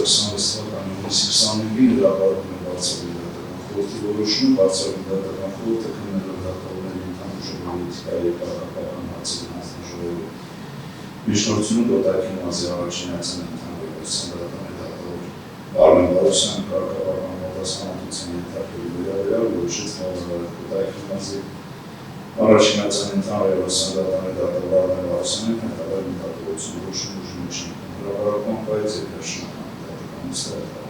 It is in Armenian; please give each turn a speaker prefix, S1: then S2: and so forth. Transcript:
S1: 2026 թվականի հունիսի 25-ին հրապարակում է բարձրագիտական խորհրդի որոշումը, բարձրագիտական խորհուրդը քննելով դատավորների ընդհանուր ժողովի էթիկայի եւ կարգապահական հարցերի հանձնաժողովի միջնորդությունը Դոտայքի մարզի առաջին ակցիան ընդհանրության դատավորի դատավոր Արմեն Բարոսյան կարգապահական պատասխանատվության ենթարկելու վերաբերյալ որոշեց խաղազարդ Դոտայքի մարզի առաջին ակցիան ընդհանրության դատավորի դատավոր Արմեն Բարոսյանին հետագա դատավորություն որոշում ուժի միջին հրապարակման բայց երկրաշնորհական դատական